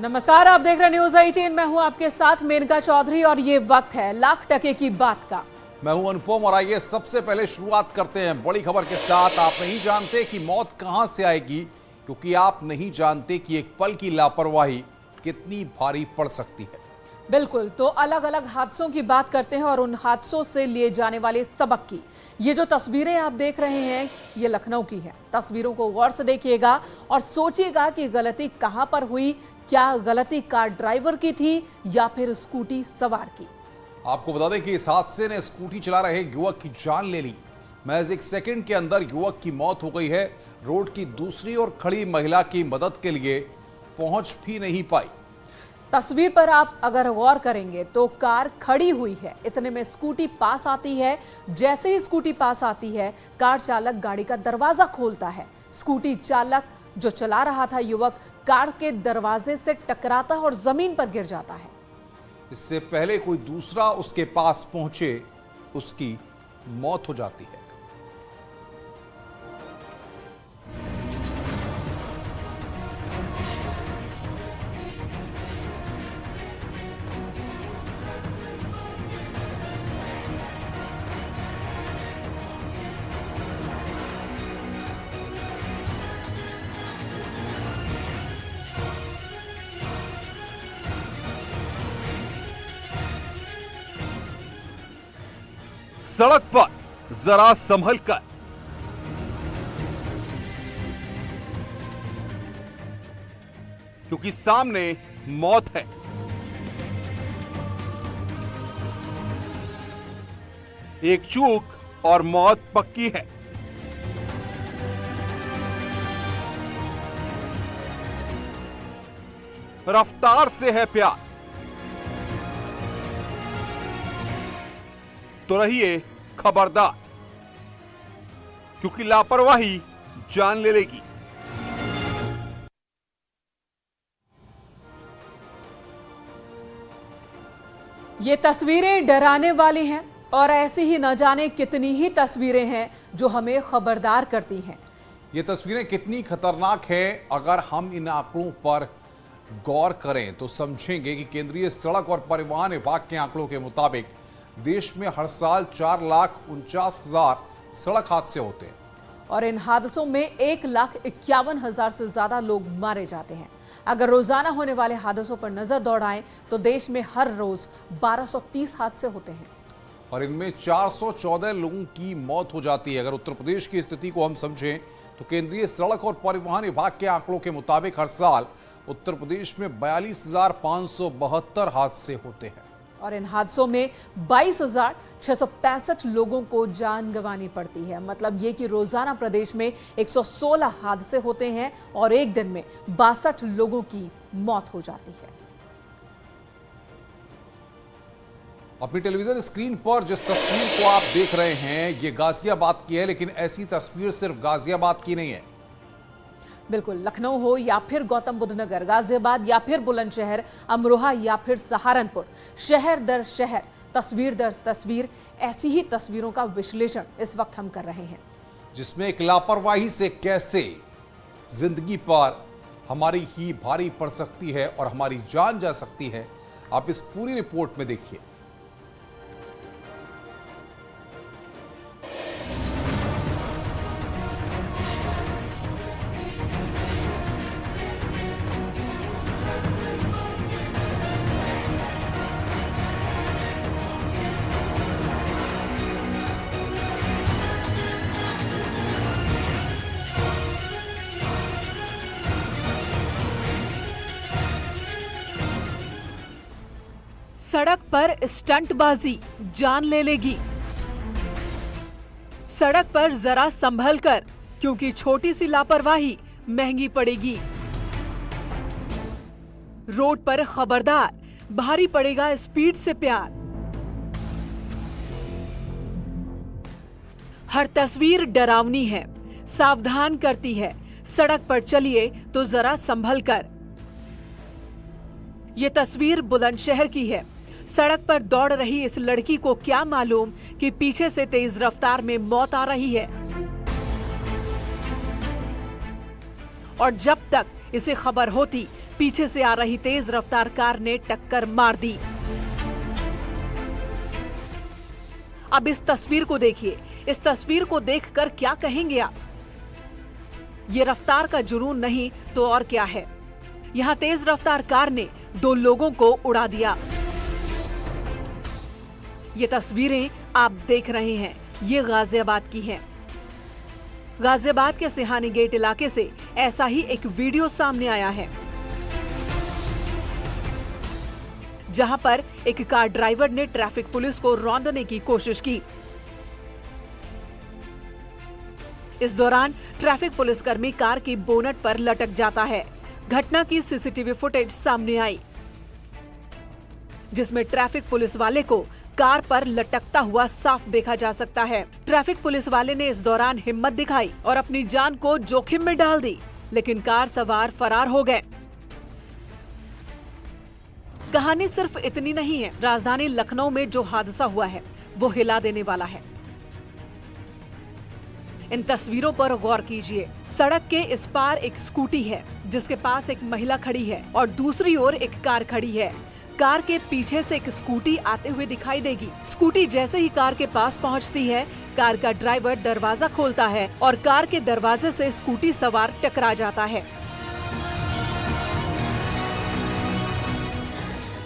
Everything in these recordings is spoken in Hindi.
नमस्कार, आप देख रहे न्यूज 18। मैं हूं आपके साथ मेनका चौधरी और ये वक्त है लाख टके की बात का। मैं हूं अनुपम और आइए सबसे पहले शुरुआत करते हैं बड़ी खबर के साथ। आप नहीं जानते कि मौत कहां से आएगी, क्योंकि आप नहीं जानते कि एक पल की लापरवाही कितनी भारी पड़ सकती है। बिल्कुल, तो अलग अलग हादसों की बात करते हैं और उन हादसों से लिए जाने वाले सबक की। ये जो तस्वीरें आप देख रहे हैं ये लखनऊ की है। तस्वीरों को गौर से देखिएगा और सोचिएगा कि गलती कहां पर हुई। क्या गलती कार ड्राइवर की थी या फिर स्कूटी सवार की? आपको बता दें कि इस हादसे ने स्कूटी चला रहे युवक की जान ले ली। महज एक सेकंड के अंदर युवक की मौत हो गई है। रोड की दूसरी ओर खड़ी महिला की मदद के लिए पहुंच भी नहीं पाई। तस्वीर पर आप अगर गौर करेंगे तो कार खड़ी हुई है, इतने में स्कूटी पास आती है। जैसे ही स्कूटी पास आती है, कार चालक गाड़ी का दरवाजा खोलता है। स्कूटी चालक जो चला रहा था युवक कार के दरवाजे से टकराता है और जमीन पर गिर जाता है। इससे पहले कोई दूसरा उसके पास पहुंचे, उसकी मौत हो जाती है। सड़क पर जरा संभल कर, क्योंकि सामने मौत है। एक चूक और मौत पक्की है। रफ्तार से है प्यार तो रहिए खबरदार, क्योंकि लापरवाही जान ले लेगी। ये तस्वीरें डराने वाली हैं और ऐसी ही न जाने कितनी ही तस्वीरें हैं जो हमें खबरदार करती हैं। ये तस्वीरें कितनी खतरनाक हैं, अगर हम इन आंकड़ों पर गौर करें तो समझेंगे कि केंद्रीय सड़क और परिवहन विभाग के आंकड़ों के मुताबिक देश में हर साल 4,49,000 सड़क हादसे होते हैं और इन हादसों में 1,51,000 से ज्यादा लोग मारे जाते हैं। अगर रोजाना होने वाले हादसों पर नजर दौड़ाएं तो देश में हर रोज 1230 हादसे होते हैं और इनमें 414 लोगों की मौत हो जाती है। अगर उत्तर प्रदेश की स्थिति को हम समझें तो केंद्रीय सड़क और परिवहन विभाग के आंकड़ों के मुताबिक हर साल उत्तर प्रदेश में 42,572 हादसे होते हैं और इन हादसों में 22,665 लोगों को जान गंवानी पड़ती है। मतलब ये कि रोजाना प्रदेश में 116 हादसे होते हैं और एक दिन में 62 लोगों की मौत हो जाती है। अपनी टेलीविजन स्क्रीन पर जिस तस्वीर को आप देख रहे हैं ये गाजियाबाद की है, लेकिन ऐसी तस्वीर सिर्फ गाजियाबाद की नहीं है। बिल्कुल, लखनऊ हो या फिर गौतम बुद्ध नगर, गाजियाबाद या फिर बुलंदशहर, अमरोहा या फिर सहारनपुर, शहर दर शहर, तस्वीर दर तस्वीर, ऐसी ही तस्वीरों का विश्लेषण इस वक्त हम कर रहे हैं, जिसमें एक लापरवाही से कैसे जिंदगी पर हमारी ही भारी पड़ सकती है और हमारी जान जा सकती है। आप इस पूरी रिपोर्ट में देखिए। सड़क पर स्टंटबाजी जान ले लेगी। सड़क पर जरा संभल कर, क्योंकि छोटी सी लापरवाही महंगी पड़ेगी। रोड पर खबरदार, भारी पड़ेगा स्पीड से प्यार। हर तस्वीर डरावनी है, सावधान करती है। सड़क पर चलिए तो जरा संभल कर। यह तस्वीर बुलंदशहर की है। सड़क पर दौड़ रही इस लड़की को क्या मालूम कि पीछे से तेज रफ्तार में मौत आ रही है। और जब तक इसे खबर होती पीछे से आ रही तेज रफ्तार कार ने टक्कर मार दी। अब इस तस्वीर को देखिए, इस तस्वीर को देखकर क्या कहेंगे आप? ये रफ्तार का जुनून नहीं तो और क्या है। यहाँ तेज रफ्तार कार ने 2 लोगों को उड़ा दिया। ये तस्वीरें आप देख रहे हैं, ये गाजियाबाद की हैं। गाजियाबाद के सिहानी गेट इलाके से ऐसा ही एक वीडियो सामने आया है, जहां पर एक कार ड्राइवर ने ट्रैफिक पुलिस को रौंदने की कोशिश की। इस दौरान ट्रैफिक पुलिसकर्मी कार की बोनट पर लटक जाता है। घटना की सीसीटीवी फुटेज सामने आई, जिसमें ट्रैफिक पुलिस वाले को कार पर लटकता हुआ साफ देखा जा सकता है। ट्रैफिक पुलिस वाले ने इस दौरान हिम्मत दिखाई और अपनी जान को जोखिम में डाल दी, लेकिन कार सवार फरार हो गए। कहानी सिर्फ इतनी नहीं है। राजधानी लखनऊ में जो हादसा हुआ है वो हिला देने वाला है। इन तस्वीरों पर गौर कीजिए। सड़क के इस पार एक स्कूटी है, जिसके पास एक महिला खड़ी है और दूसरी ओर एक कार खड़ी है। कार के पीछे से एक स्कूटी आते हुए दिखाई देगी। स्कूटी जैसे ही कार के पास पहुंचती है, कार का ड्राइवर दरवाजा खोलता है और कार के दरवाजे से स्कूटी सवार टकरा जाता है।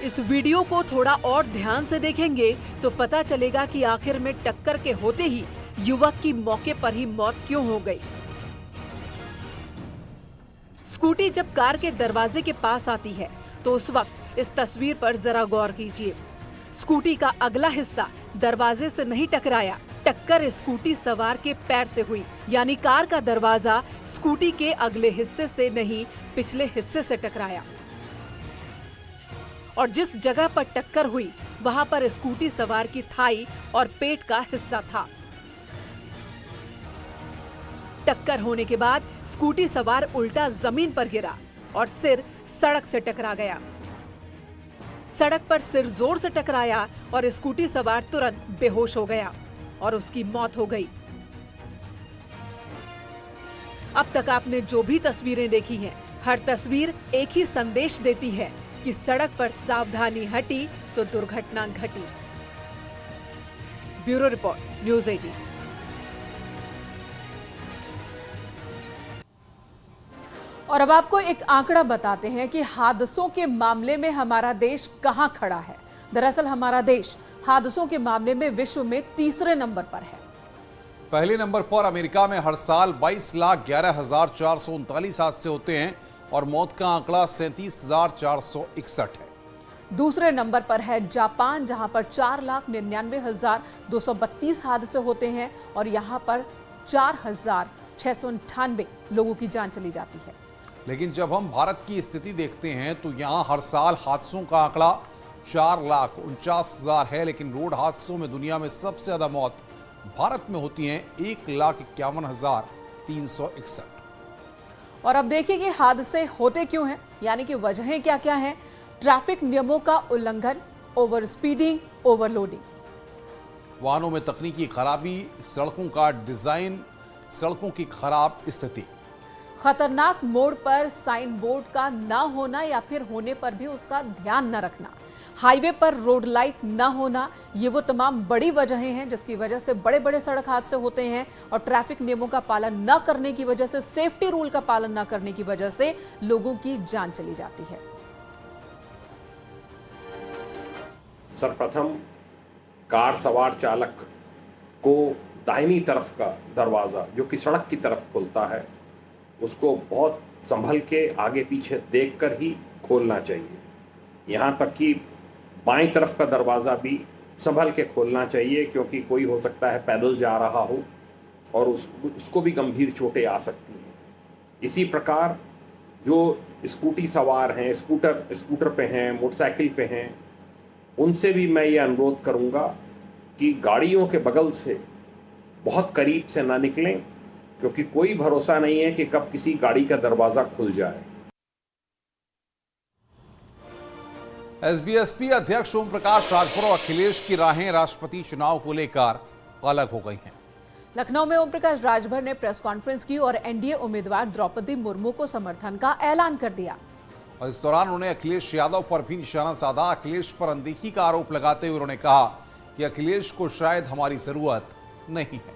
इस वीडियो को थोड़ा और ध्यान से देखेंगे तो पता चलेगा कि आखिर में टक्कर के होते ही युवक की मौके पर ही मौत क्यों हो गई। स्कूटी जब कार के दरवाजे के पास आती है तो उस वक्त इस तस्वीर पर जरा गौर कीजिए। स्कूटी का अगला हिस्सा दरवाजे से नहीं टकराया, टक्कर स्कूटी सवार के पैर से हुई। यानी कार का दरवाजा स्कूटी के अगले हिस्से से नहीं, पिछले हिस्से से टकराया। और जिस जगह पर टक्कर हुई वहां पर स्कूटी सवार की थाई और पेट का हिस्सा था। टक्कर होने के बाद स्कूटी सवार उल्टा जमीन पर गिरा और सिर सड़क से टकरा गया। सड़क पर सिर जोर से टकराया और स्कूटी सवार तुरंत बेहोश हो गया और उसकी मौत हो गई। अब तक आपने जो भी तस्वीरें देखी हैं, हर तस्वीर एक ही संदेश देती है कि सड़क पर सावधानी हटी तो दुर्घटना घटी। Bureau report, news 18। और अब आपको एक आंकड़ा बताते हैं कि हादसों के मामले में हमारा देश कहां खड़ा है। दरअसल हमारा देश हादसों के मामले में विश्व में 3रे नंबर पर है। पहले नंबर पर अमेरिका में हर साल 22,11,439 हादसे होते हैं और मौत का आंकड़ा 37,461 है। दूसरे नंबर पर है जापान, जहां पर 4,99,232 हादसे होते हैं और यहां पर 4,698 लोगों की जान चली जाती है। लेकिन जब हम भारत की स्थिति देखते हैं तो यहाँ हर साल हादसों का आंकड़ा 4,49,000 है, लेकिन रोड हादसों में दुनिया में सबसे ज्यादा मौत भारत में होती हैं, 1,51,361। और अब देखिए कि हादसे होते क्यों हैं, यानी कि वजहें क्या क्या हैं। ट्रैफिक नियमों का उल्लंघन, ओवर स्पीडिंग, ओवरलोडिंग, वाहनों में तकनीकी खराबी, सड़कों का डिजाइन, सड़कों की खराब स्थिति, खतरनाक मोड़ पर साइन बोर्ड का ना होना या फिर होने पर भी उसका ध्यान न रखना, हाईवे पर रोड लाइट न होना, ये वो तमाम बड़ी वजहें हैं जिसकी वजह से बड़े बड़े सड़क हादसे होते हैं। और ट्रैफिक नियमों का पालन न करने की वजह से, सेफ्टी रूल का पालन न करने की वजह से लोगों की जान चली जाती है। सर्वप्रथम कार सवार चालक को दाहिनी तरफ का दरवाज़ा जो कि सड़क की तरफ खुलता है उसको बहुत संभल के आगे पीछे देखकर ही खोलना चाहिए। यहाँ तक कि बाईं तरफ का दरवाज़ा भी संभल के खोलना चाहिए, क्योंकि कोई हो सकता है पैदल जा रहा हो और उसको भी गंभीर चोटें आ सकती हैं। इसी प्रकार जो स्कूटी सवार हैं, स्कूटर पे हैं, मोटरसाइकिल पे हैं, उनसे भी मैं ये अनुरोध करूँगा कि गाड़ियों के बगल से बहुत करीब से ना निकलें, क्योंकि कोई भरोसा नहीं है कि कब किसी गाड़ी का दरवाज़ा खुल जाए। एसबीएसपी अध्यक्ष ओम प्रकाश राजभर और अखिलेश की राहें राष्ट्रपति चुनाव को लेकर अलग हो गई हैं। लखनऊ में ओम प्रकाश राजभर ने प्रेस कॉन्फ्रेंस की और एनडीए उम्मीदवार द्रौपदी मुर्मू को समर्थन का ऐलान कर दिया। और इस दौरान उन्होंने अखिलेश यादव पर भी निशाना साधा। अखिलेश पर अनदेखी का आरोप लगाते हुए उन्होंने कहा कि अखिलेश को शायद हमारी जरूरत नहीं है।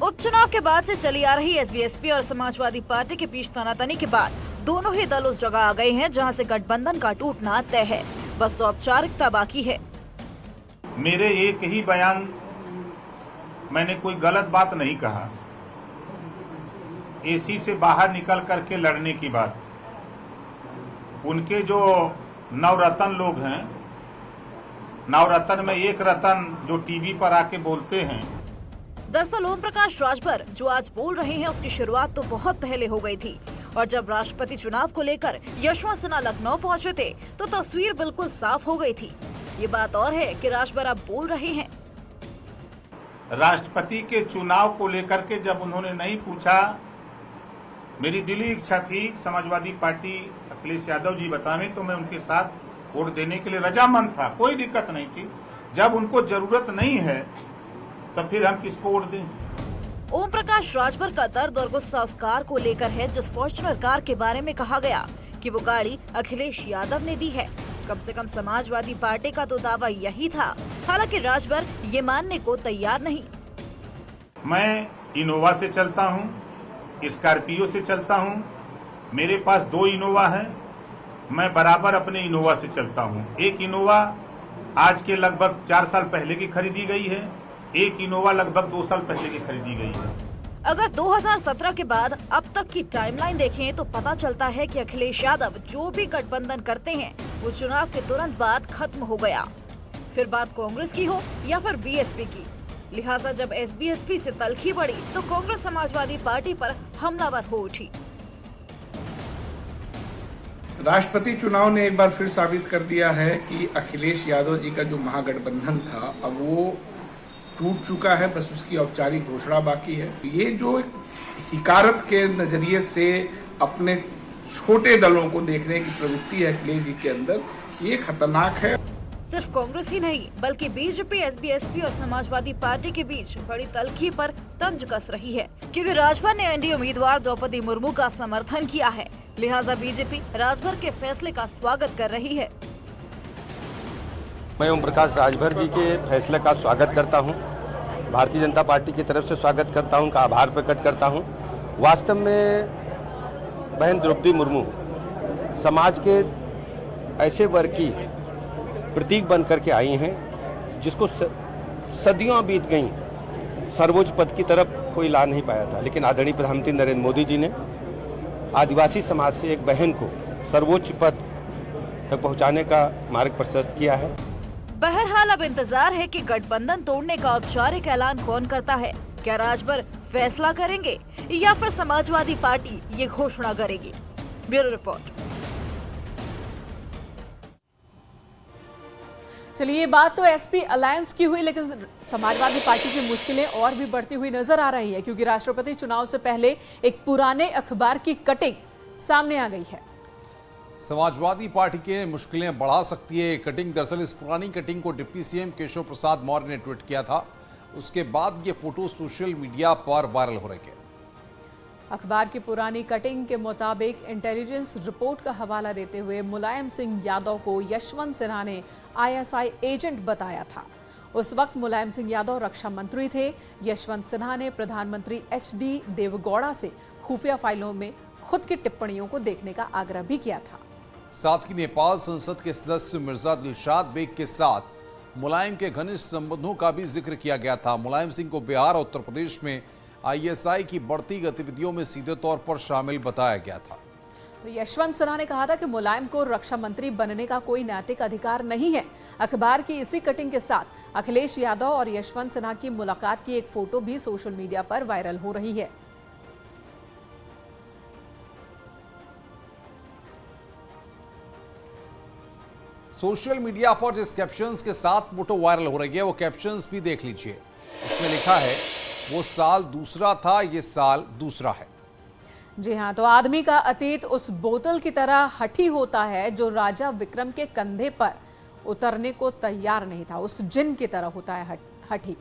उपचुनाव के बाद से चली आ रही एसबीएसपी और समाजवादी पार्टी के बीच तनातनी के बाद दोनों ही दल उस जगह आ गए हैं जहां से गठबंधन का टूटना तय है। बस औपचारिकता बाकी है। मेरे एक ही बयान, मैंने कोई गलत बात नहीं कहा। एसी से बाहर निकल करके लड़ने की बात, उनके जो नवरत्न लोग हैं, नवरत्न में एक रतन जो टीवी पर आके बोलते हैं। दरअसल ओम प्रकाश राजभर जो आज बोल रहे हैं उसकी शुरुआत तो बहुत पहले हो गई थी, और जब राष्ट्रपति चुनाव को लेकर यशवंत सिन्हा लखनऊ पहुंचे थे तो तस्वीर बिल्कुल साफ हो गई थी। ये बात और है कि राजभर अब बोल रहे हैं। राष्ट्रपति के चुनाव को लेकर के जब उन्होंने नहीं पूछा, मेरी दिली इच्छा थी समाजवादी पार्टी अखिलेश यादव जी बतावें तो मैं उनके साथ वोट देने के लिए रजामंद था, कोई दिक्कत नहीं थी। जब उनको जरूरत नहीं है तब फिर हम किसको वोट दें? ओम प्रकाश राजभर का दर्द और गुस्सा उस कार को लेकर है जिस फॉर्च्यूनर कार के बारे में कहा गया कि वो गाड़ी अखिलेश यादव ने दी है। कम से कम समाजवादी पार्टी का तो दावा यही था। हालांकि राजभर ये मानने को तैयार नहीं। मैं इनोवा से चलता हूँ, स्कॉर्पियो से चलता हूँ, मेरे पास 2 इनोवा है। मैं बराबर अपने इनोवा से चलता हूँ। एक इनोवा आज के लगभग 4 साल पहले की खरीदी गई है, एक इनोवा लगभग 2 साल पहले की खरीदी गई है। अगर 2017 के बाद अब तक की टाइमलाइन देखें तो पता चलता है कि अखिलेश यादव जो भी गठबंधन करते हैं वो चुनाव के तुरंत बाद खत्म हो गया। फिर बात कांग्रेस की हो या फिर बीएसपी की, लिहाजा जब एसबीएसपी से तलखी बढ़ी तो कांग्रेस समाजवादी पार्टी पर हमलावर हो उठी। राष्ट्रपति चुनाव ने एक बार फिर साबित कर दिया है कि अखिलेश यादव जी का जो महागठबंधन था अब वो टूट चुका है। बस उसकी औपचारिक घोषणा बाकी है। ये जो हिकारत के नजरिए से अपने छोटे दलों को देखने की प्रवृत्ति है अखिलेश जी के अंदर, ये खतरनाक है। सिर्फ कांग्रेस ही नहीं बल्कि बीजेपी, एसबीएसपी और समाजवादी पार्टी के बीच बड़ी तलखी पर तंज कस रही है, क्योंकि राजभर ने एनडीए उम्मीदवार द्रौपदी मुर्मू का समर्थन किया है। लिहाजा बीजेपी राजभर के फैसले का स्वागत कर रही है। मैं ओम प्रकाश राजभर जी के फैसले का स्वागत करता हूं। भारतीय जनता पार्टी की तरफ से स्वागत करता हूं, उनका आभार प्रकट करता हूं। वास्तव में बहन द्रौपदी मुर्मू समाज के ऐसे वर्ग की प्रतीक बन करके आई हैं जिसको सदियों बीत गई, सर्वोच्च पद की तरफ कोई ला नहीं पाया था, लेकिन आदरणीय प्रधानमंत्री नरेंद्र मोदी जी ने आदिवासी समाज से एक बहन को सर्वोच्च पद तक पहुंचाने का मार्ग प्रशस्त किया है। बहरहाल अब इंतजार है कि गठबंधन तोड़ने का औपचारिक ऐलान कौन करता है। क्या राजभर फैसला करेंगे या फिर समाजवादी पार्टी ये घोषणा करेगी? Bureau report. चलिए, ये बात तो एसपी अलायंस की हुई, लेकिन समाजवादी पार्टी की मुश्किलें और भी बढ़ती हुई नजर आ रही है, क्योंकि राष्ट्रपति चुनाव से पहले एक पुराने अखबार की कटिंग सामने आ गई है। समाजवादी पार्टी के मुश्किलें बढ़ा सकती है कटिंग। दरअसल इस पुरानी कटिंग को डिप्टी सीएम केशव प्रसाद मौर्य ने ट्वीट किया था। उसके बाद ये फोटो सोशल मीडिया पर वायरल हो रही है। अखबार की पुरानी कटिंग के मुताबिक इंटेलिजेंस रिपोर्ट का हवाला देते हुए मुलायम सिंह यादव को यशवंत सिन्हा ने आईएसआई एजेंट बताया था। उस वक्त मुलायम सिंह यादव रक्षा मंत्री थे। यशवंत सिन्हा ने प्रधानमंत्री एचडी देवगौड़ा से खुफिया फाइलों में खुद की टिप्पणियों को देखने का आग्रह भी किया था। साथ ही नेपाल संसद के सदस्य मिर्जा दिलशाद बेग के साथ मुलायम के घनिष्ठ संबंधों का भी जिक्र किया गया था। मुलायम सिंह को बिहार और उत्तर प्रदेश में आईएसआई की बढ़ती गतिविधियों में सीधे तौर पर शामिल बताया गया था। तो यशवंत सिन्हा ने कहा था कि मुलायम को रक्षा मंत्री बनने का कोई नैतिक अधिकार नहीं है। अखबार की इसी कटिंग के साथ अखिलेश यादव और यशवंत सिन्हा की मुलाकात की एक फोटो भी सोशल मीडिया पर वायरल हो रही है। सोशल मीडिया पर जिस कैप्शंस के साथ फोटो वायरल हो रही है वो कैप्शंस भी देख लीजिए। इसमें लिखा है, वो साल दूसरा था, ये साल दूसरा है। जी हाँ, तो आदमी का अतीत उस बोतल की तरह हठी होता है जो राजा विक्रम के कंधे पर उतरने को तैयार नहीं था। उस जिन की तरह होता है हठी।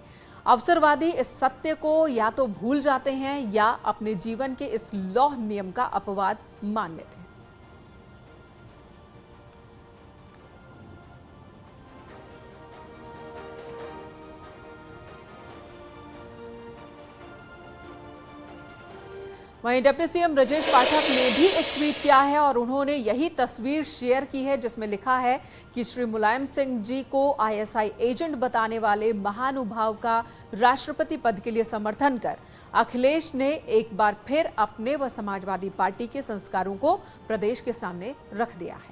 अवसरवादी इस सत्य को या तो भूल जाते हैं या अपने जीवन के इस लौह नियम का अपवाद मान लेते हैं। वहीं डिप्टी सीएम ब्रजेश पाठक ने भी एक ट्वीट किया है और उन्होंने यही तस्वीर शेयर की है जिसमें लिखा है कि श्री मुलायम सिंह जी को आईएसआई एजेंट बताने वाले महानुभाव का राष्ट्रपति पद के लिए समर्थन कर अखिलेश ने एक बार फिर अपने व समाजवादी पार्टी के संस्कारों को प्रदेश के सामने रख दिया है।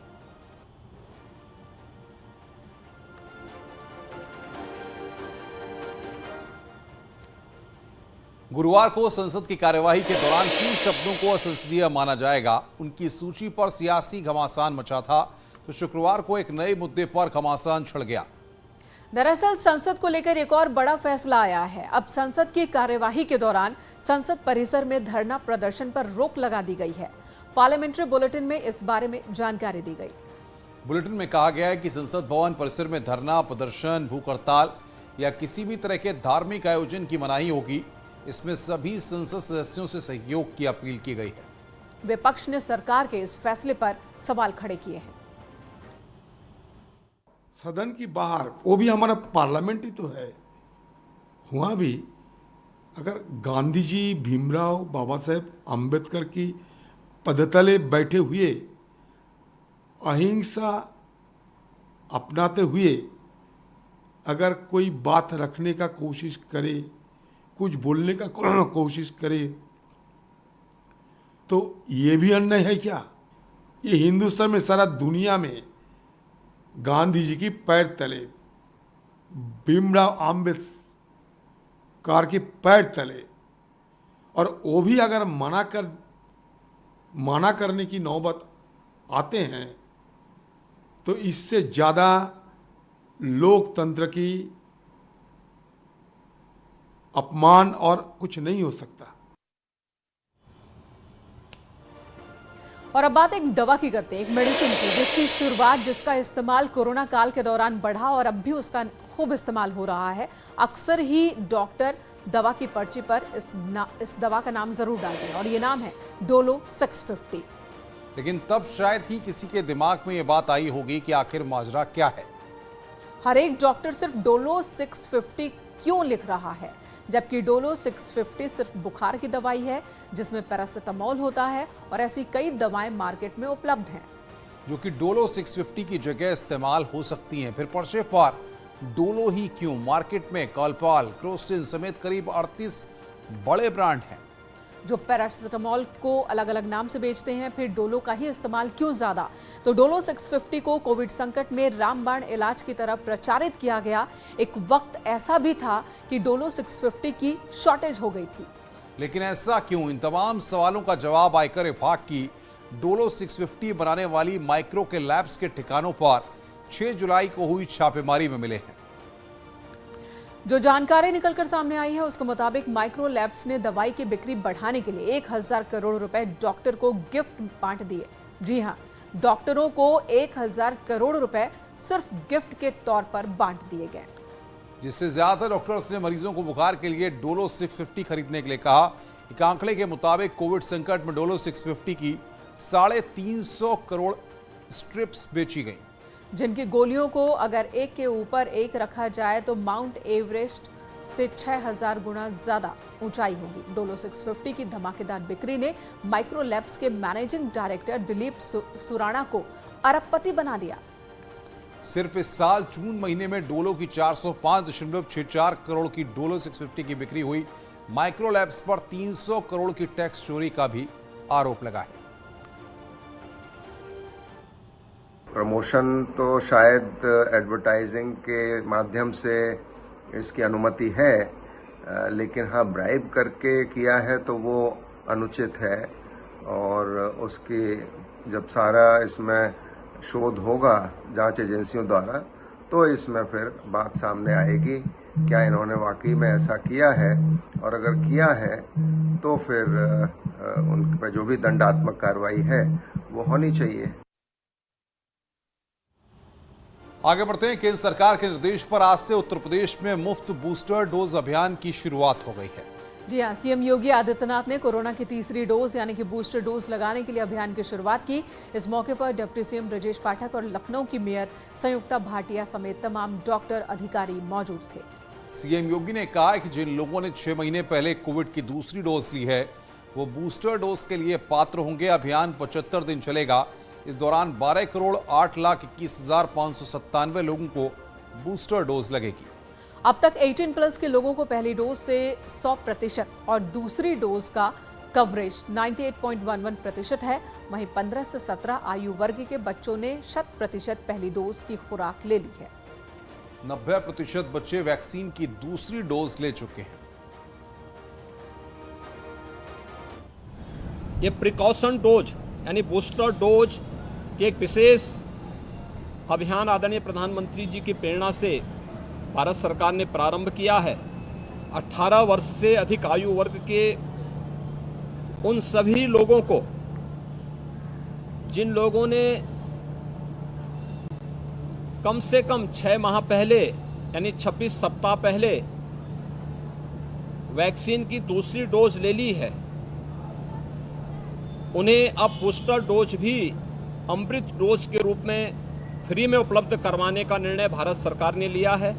गुरुवार को संसद की कार्यवाही के दौरान किन शब्दों को असंसदीय माना जाएगा, उनकी सूची पर सियासी घमासान मचा था, तो शुक्रवार को एक नए मुद्दे पर घमासान छिड़ गया। दरअसल संसद को लेकर एक और बड़ा फैसला आया है। अब संसद की कार्यवाही के दौरान संसद परिसर में धरना प्रदर्शन पर रोक लगा दी गई है। पार्लियामेंट्री बुलेटिन में इस बारे में जानकारी दी गई। बुलेटिन में कहा गया है कि संसद भवन परिसर में धरना प्रदर्शन, भूख हड़ताल या किसी भी तरह के धार्मिक आयोजन की मनाही होगी। इसमें सभी संसद सदस्यों से सहयोग की अपील की गई है। विपक्ष ने सरकार के इस फैसले पर सवाल खड़े किए हैं। सदन की बाहर, वो भी हमारा पार्लियामेंट ही तो है, वहाँ भी अगर गांधी जी, भीमराव, बाबा साहेब आम्बेडकर की पदतले बैठे हुए अहिंसा अपनाते हुए अगर कोई बात रखने का कोशिश करे, कुछ बोलने का कोशिश करे, तो ये भी अन्याय है क्या? ये हिंदुस्तान में, सारा दुनिया में गांधी जी की पैर तले, भीमराव आम्बेडकर के पैर तले, और वो भी अगर मना करने की नौबत आते हैं तो इससे ज्यादा लोकतंत्र की अपमान और कुछ नहीं हो सकता। और अब बात एक दवा की करते हैं, एक मेडिसिन की, जिसकी शुरुआत, जिसका इस्तेमाल कोरोना काल के दौरान बढ़ा और अब भी उसका खूब इस्तेमाल हो रहा है। अक्सर ही डॉक्टर दवा की पर्ची पर इस दवा का नाम जरूर डालते हैं और ये नाम है डोलो 650। लेकिन तब शायद ही किसी के दिमाग में ये बात आई होगी कि आखिर माजरा क्या है। हर एक डॉक्टर सिर्फ डोलो 650 क्यों लिख रहा है, जबकि डोलो 650 सिर्फ बुखार की दवाई है जिसमें पैरासिटामोल होता है और ऐसी कई दवाएं मार्केट में उपलब्ध हैं जो कि डोलो 650 की जगह इस्तेमाल हो सकती हैं। फिर पर्चे पर डोलो ही क्यों? मार्केट में कॉलपाल, क्रोसिन समेत करीब 38 बड़े ब्रांड हैं जो पैरासिटामोल को अलग अलग नाम से बेचते हैं। फिर डोलो का ही इस्तेमाल क्यों ज्यादा? तो डोलो 650 को कोविड संकट में रामबाण इलाज की तरफ प्रचारित किया गया। एक वक्त ऐसा भी था कि डोलो 650 की शॉर्टेज हो गई थी। लेकिन ऐसा क्यों? इन तमाम सवालों का जवाब आयकर विभाग की डोलो 650 बनाने वाली माइक्रो के लैब्स के ठिकानों पर 6 जुलाई को हुई छापेमारी में मिले हैं। जो जानकारी निकलकर सामने आई है उसके मुताबिक माइक्रो लैब्स ने दवाई की बिक्री बढ़ाने के लिए 1000 करोड़ रुपए डॉक्टर को गिफ्ट बांट दिए। जी हां, डॉक्टरों को 1000 करोड़ रुपए सिर्फ गिफ्ट के तौर पर बांट दिए गए, जिससे ज्यादा डॉक्टर्स ने मरीजों को बुखार के लिए डोलो 650 खरीदने के लिए कहा। एक आंकड़े के मुताबिक कोविड संकट में डोलो 650 की 350 करोड़ स्ट्रिप्स बेची गई, जिनकी गोलियों को अगर एक के ऊपर एक रखा जाए तो माउंट एवरेस्ट से 6000 गुना ज्यादा ऊंचाई होगी। डोलो 650 की धमाकेदार बिक्री ने माइक्रो लैब्स के मैनेजिंग डायरेक्टर दिलीप सुराणा को अरबपति बना दिया। सिर्फ इस साल जून महीने में डोलो की 405.64 करोड़ की डोलो 650 की बिक्री हुई। माइक्रो लैब्स पर 300 करोड़ की टैक्स चोरी का भी आरोप लगा है। प्रमोशन तो शायद एडवर्टाइजिंग के माध्यम से इसकी अनुमति है, लेकिन हाँ, ब्राइब करके किया है तो वो अनुचित है। और उसकी जब सारा इसमें शोध होगा जांच एजेंसियों द्वारा तो इसमें फिर बात सामने आएगी क्या इन्होंने वाकई में ऐसा किया है, और अगर किया है तो फिर उन पर जो भी दंडात्मक कार्रवाई है वो होनी चाहिए। आगे बढ़ते हैं। केंद्र सरकार के निर्देश पर आज से उत्तर प्रदेश में मुफ्त बूस्टर डोज अभियान की शुरुआत हो गई है। जी हां, सीएम योगी आदित्यनाथ ने कोरोना की तीसरी डोज यानी कि बूस्टर डोज लगाने के लिए अभियान की शुरुआत की। इस मौके पर डिप्टी सीएम ब्रजेश पाठक और लखनऊ की मेयर संयुक्ता भाटिया समेत तमाम डॉक्टर अधिकारी मौजूद थे। सीएम योगी ने कहा कि जिन लोगों ने 6 महीने पहले कोविड की दूसरी डोज ली है वो बूस्टर डोज के लिए पात्र होंगे। अभियान 75 दिन चलेगा। इस दौरान 12,08,21,597 लोगों को बूस्टर डोज लगेगी। अब तक 18+ के लोगों को पहली डोज से 100% और दूसरी डोज का कवरेज 98.11% है। वहीं 15 से 17 आयु वर्ग के बच्चों ने 100% पहली डोज की खुराक ले ली है। 90% बच्चे वैक्सीन की दूसरी डोज ले चुके हैं। ये प्रिकॉशन डोज यानी बूस्टर डोज के एक विशेष अभियान आदरणीय प्रधानमंत्री जी की प्रेरणा से भारत सरकार ने प्रारंभ किया है। 18 वर्ष से अधिक आयु वर्ग के उन सभी लोगों को जिन लोगों ने कम से कम 6 माह पहले यानी 26 सप्ताह पहले वैक्सीन की दूसरी डोज ले ली है, उन्हें अब बूस्टर डोज भी अमृत डोज के रूप में फ्री में उपलब्ध करवाने का निर्णय भारत सरकार ने लिया है।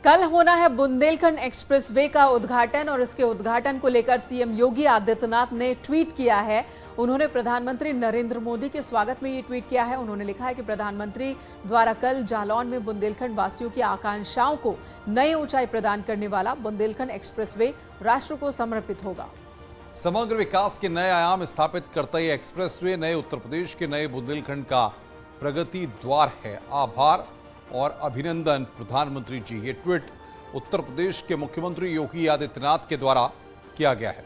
कल होना है बुंदेलखंड एक्सप्रेसवे का उद्घाटन और इसके उद्घाटन को लेकर सीएम योगी आदित्यनाथ ने ट्वीट किया है। उन्होंने प्रधानमंत्री नरेंद्र मोदी के स्वागत में ये ट्वीट किया है। उन्होंने लिखा है कि प्रधानमंत्री द्वारा कल जालौन में बुंदेलखंड वासियों की आकांक्षाओं को नई ऊंचाई प्रदान करने वाला बुंदेलखंड एक्सप्रेसवे राष्ट्र को समर्पित होगा। समग्र विकास के नए आयाम स्थापित करता ये एक्सप्रेसवे नए उत्तर प्रदेश के नए बुंदेलखंड का प्रगति द्वार है। आभार और अभिनंदन प्रधानमंत्री जी। ये ट्वीट उत्तर प्रदेश के मुख्यमंत्री योगी आदित्यनाथ के द्वारा किया गया है।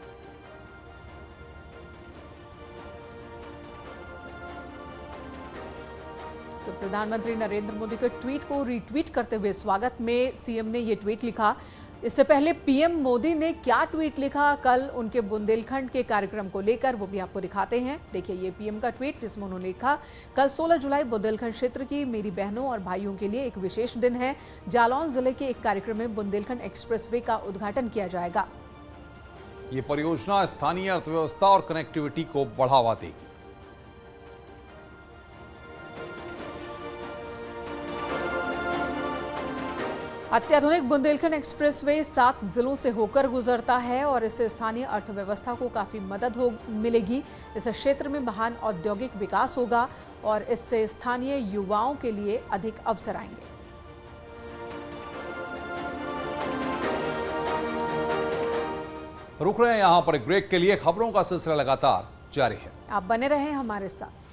तो प्रधानमंत्री नरेंद्र मोदी के ट्वीट को रीट्वीट करते हुए स्वागत में सीएम ने ये ट्वीट लिखा। इससे पहले पीएम मोदी ने क्या ट्वीट लिखा कल उनके बुंदेलखंड के कार्यक्रम को लेकर, वो भी आपको दिखाते हैं। देखिए ये पीएम का ट्वीट जिसमें उन्होंने लिखा, कल 16 जुलाई बुंदेलखंड क्षेत्र की मेरी बहनों और भाइयों के लिए एक विशेष दिन है। जालौन जिले के एक कार्यक्रम में बुंदेलखंड एक्सप्रेसवे का उद्घाटन किया जाएगा। ये परियोजना स्थानीय अर्थव्यवस्था और कनेक्टिविटी को बढ़ावा देगी। अत्याधुनिक बुंदेलखंड एक्सप्रेसवे 7 जिलों से होकर गुजरता है और इससे स्थानीय अर्थव्यवस्था को काफ़ी मदद मिलेगी। इस क्षेत्र में महान औद्योगिक विकास होगा और इससे स्थानीय युवाओं के लिए अधिक अवसर आएंगे। रुक रहे हैं यहां पर एक ब्रेक के लिए। खबरों का सिलसिला लगातार जारी है। आप बने रहें हमारे साथ।